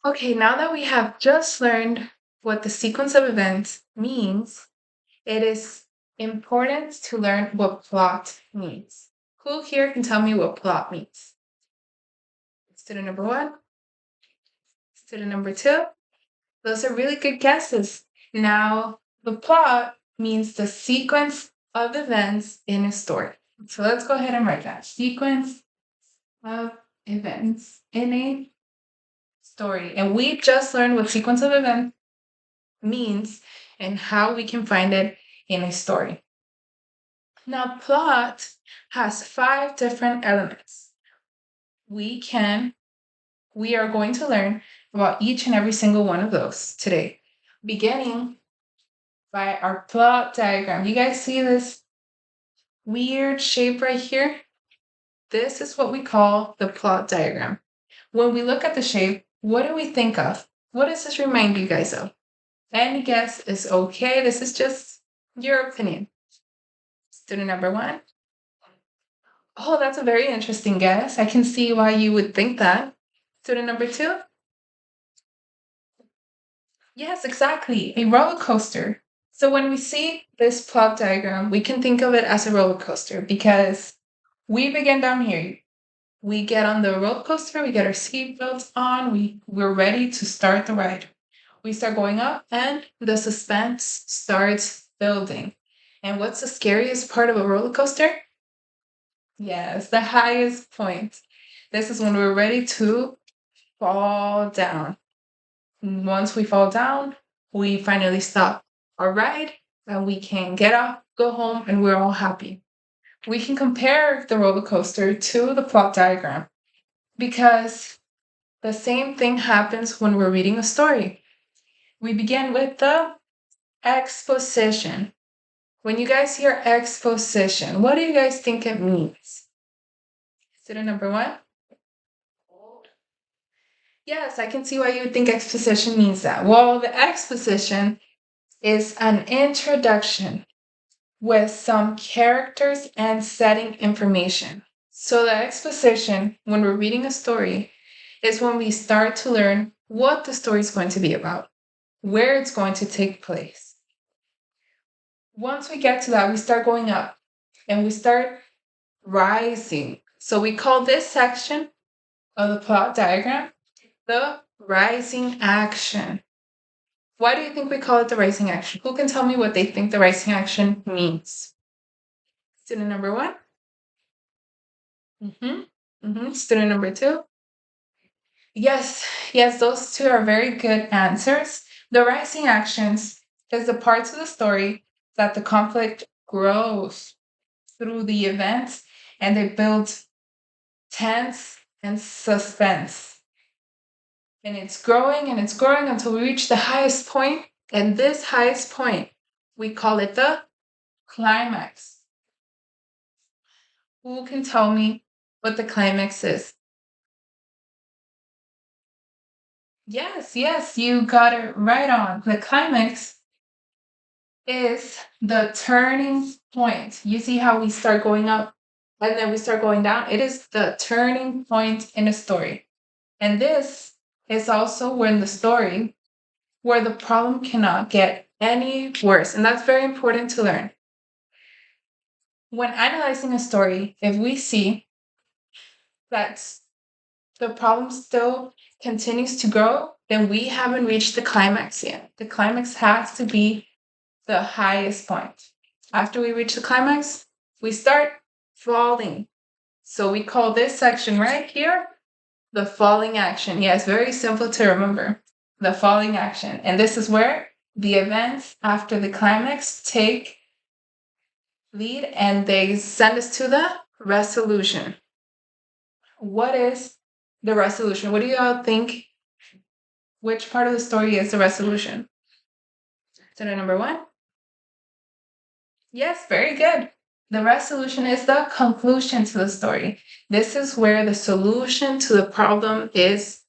Okay, now that we have just learned what the sequence of events means, it is important to learn what plot means. Who here can tell me what plot means? Student number one, student number two. Those are really good guesses. Now, the plot means the sequence of events in a story. So let's go ahead and write that. Sequence of events in a story. And we just learned what sequence of events means and how we can find it in a story. Now, plot has 5 different elements. We are going to learn about each and every single one of those today, beginning by our plot diagram. You guys see this weird shape right here? This is what we call the plot diagram. When we look at the shape, what do we think of? What does this remind you guys of? Any guess is okay. This is just your opinion. Student number one. Oh, that's a very interesting guess. I can see why you would think that. Student number two. Yes, exactly. A roller coaster. So when we see this plot diagram, we can think of it as a roller coaster because we begin down here. We get on the roller coaster, we get our seatbelts on, we're ready to start the ride. We start going up and the suspense starts building. And what's the scariest part of a roller coaster? Yes, the highest point. This is when we're ready to fall down. Once we fall down, we finally stop our ride and we can get up, go home, and we're all happy. We can compare the roller coaster to the plot diagram because the same thing happens when we're reading a story. We begin with the exposition. When you guys hear exposition, what do you guys think it means? Student number one? Yes, I can see why you would think exposition means that. Well, the exposition is an introduction with some characters and setting information. So, the exposition, when we're reading a story, is when we start to learn what the story is going to be about, where it's going to take place. Once we get to that, we start going up and we start rising. So, we call this section of the plot diagram the rising action. Why do you think we call it the rising action? Who can tell me what they think the rising action means? Student number one? Student number two? Yes, those two are very good answers. The rising actions is the parts of the story that the conflict grows through the events and they build tense and suspense. And it's growing until we reach the highest point. And this highest point, we call it the climax. Who can tell me what the climax is? Yes, you got it right on. The climax is the turning point. You see how we start going up and then we start going down? It is the turning point in a story. And this is also when the story, where the problem cannot get any worse. And that's very important to learn. When analyzing a story, if we see that the problem still continues to grow, then we haven't reached the climax yet. The climax has to be the highest point. After we reach the climax, we start falling. So we call this section right here the falling action. Yes, very simple to remember. The falling action. And this is where the events after the climax take lead and they send us to the resolution. What is the resolution? What do you all think? Which part of the story is the resolution? Student number one? Yes, very good. The resolution is the conclusion to the story. This is where the solution to the problem is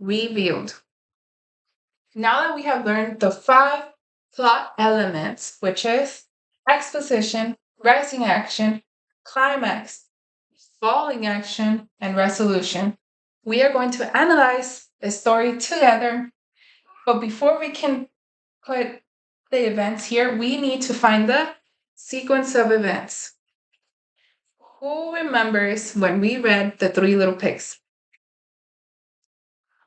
revealed. Now that we have learned the 5 plot elements, which is exposition, rising action, climax, falling action, and resolution, we are going to analyze the story together. But before we can put the events here, we need to find the sequence of events. Who remembers when we read The Three Little Pigs?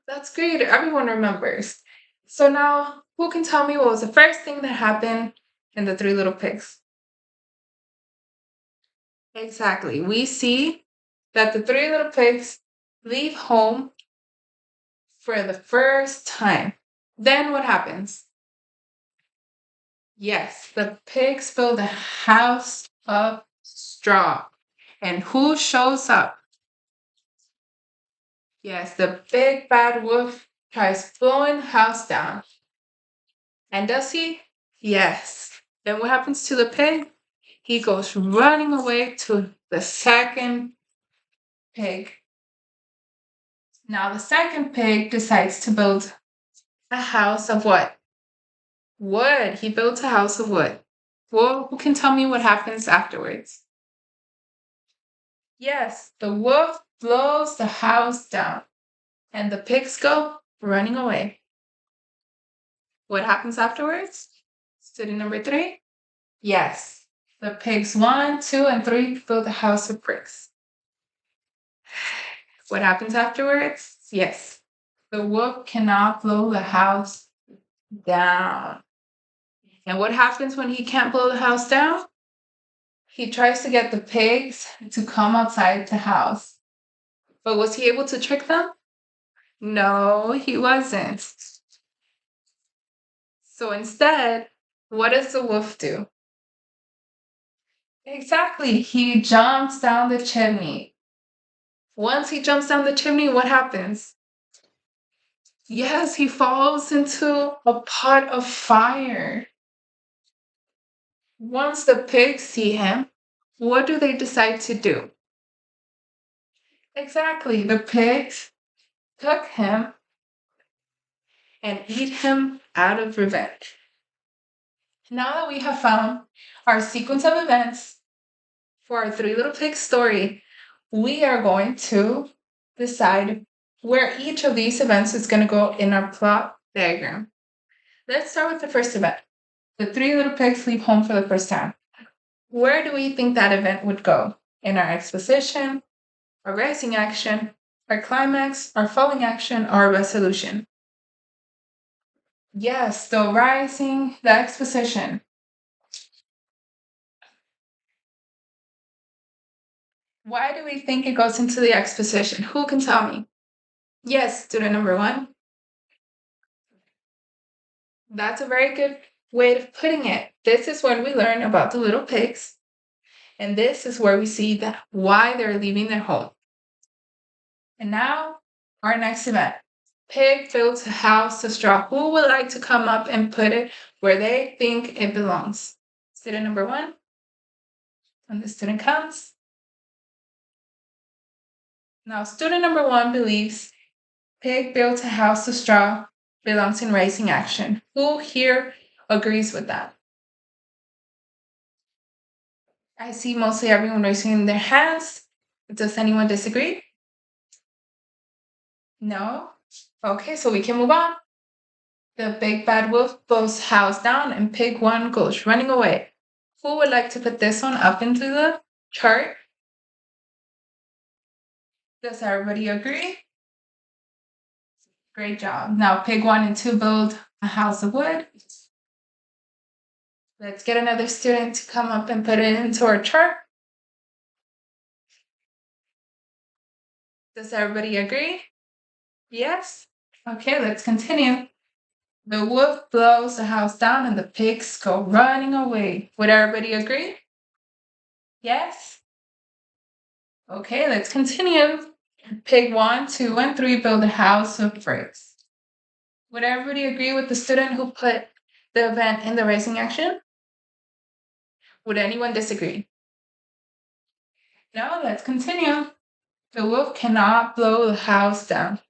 That's great. Everyone remembers. So now, who can tell me what was the first thing that happened in The Three Little Pigs? Exactly. We see that the three little pigs leave home for the first time. Then what happens? Yes, the pigs build a house of straw. And who shows up? Yes, the big bad wolf tries blowing the house down. And does he? Yes. Then what happens to the pig? He goes running away to the second pig. Now the second pig decides to build a house of what? Wood. He built a house of wood. Well, who can tell me what happens afterwards? Yes, the wolf blows the house down and the pigs go running away. What happens afterwards? Student number 3? Yes, the pigs 1, 2, and 3 build a house of bricks. What happens afterwards? Yes, the wolf cannot blow the house down. And what happens when he can't blow the house down? He tries to get the pigs to come outside the house. But was he able to trick them? No, he wasn't. So instead, what does the wolf do? Exactly, he jumps down the chimney. Once he jumps down the chimney, what happens? Yes, he falls into a pot of fire. Once the pigs see him, what do they decide to do? Exactly, the pigs cook him and eat him out of revenge. Now that we have found our sequence of events for our Three Little Pigs story, we are going to decide where each of these events is going to go in our plot diagram. Let's start with the first event. The Three Little Pigs leave home for the first time. Where do we think that event would go? In our exposition, our rising action, our climax, our falling action, or our resolution? Yes, the rising, the exposition. Why do we think it goes into the exposition? Who can tell me? Yes, student number 1. That's a very good way of putting it. This is when we learn about the little pigs, and this is where we see that why they're leaving their home. And now, our next event. Pig builds a house of straw. Who would like to come up and put it where they think it belongs? Student number 1. When the student comes. Now, student number 1 believes pig built a house of straw belongs in rising action. Who here agrees with that? I see mostly everyone raising their hands. Does anyone disagree? No? Okay, so we can move on. The big bad wolf blows house down and pig 1 goes running away. Who would like to put this one up into the chart? Does everybody agree? Great job. Now pig 1 and 2 build a house of wood. Let's get another student to come up and put it into our chart. Does everybody agree? Yes? Okay, let's continue. The wolf blows the house down and the pigs go running away. Would everybody agree? Yes? Okay, let's continue. Pig 1, 2, and 3 build a house of bricks. Would everybody agree with the student who put the event in the rising action? Would anyone disagree? No, let's continue. The wolf cannot blow the house down.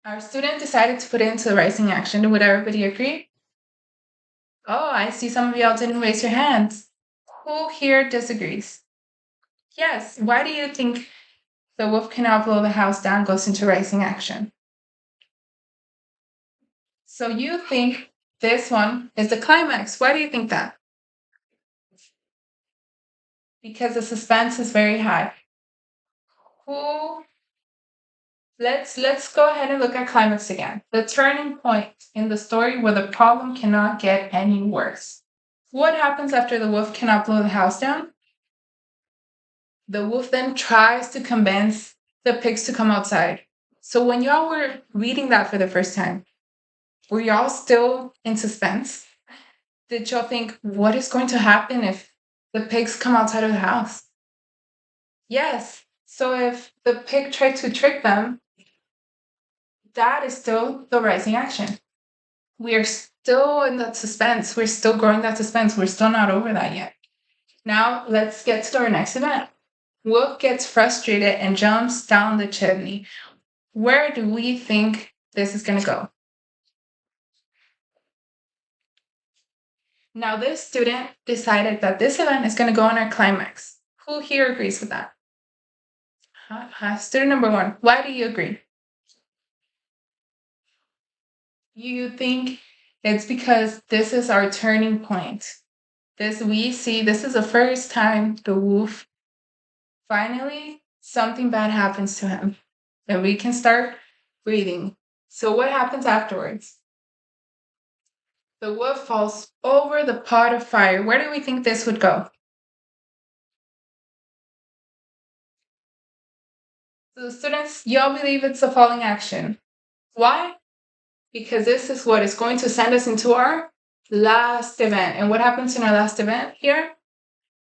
Our student decided to put it into the rising action. Would everybody agree? Oh, I see some of y'all didn't raise your hands. Who here disagrees? Yes, why do you think the wolf cannot blow the house down goes into rising action. So you think this one is the climax. Why do you think that? Because the suspense is very high. Who let's go ahead and look at climax again. The turning point in the story where the problem cannot get any worse. What happens after the wolf cannot blow the house down? The wolf then tries to convince the pigs to come outside. So when y'all were reading that for the first time, were y'all still in suspense? Did y'all think, what is going to happen if the pigs come outside of the house? Yes. So if the pig tried to trick them, that is still the rising action. We are still in that suspense. We're still growing that suspense. We're still not over that yet. Now let's get to our next event. Wolf gets frustrated and jumps down the chimney. Where do we think this is going to go? Now, this student decided that this event is going to go in our climax. Who here agrees with that? Student number 1, why do you agree? You think it's because this is our turning point. This is the first time the wolf finally something bad happens to him and we can start breathing. So what happens afterwards? The wolf falls over the pot of fire. Where do we think this would go? So the students, y'all believe it's a falling action. Why? Because this is what is going to send us into our last event. And what happens in our last event here?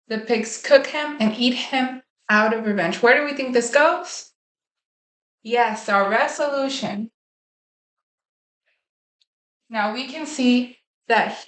The pigs cook him and eat him out of revenge. Where do we think this goes? Yes, our resolution. Now we can see that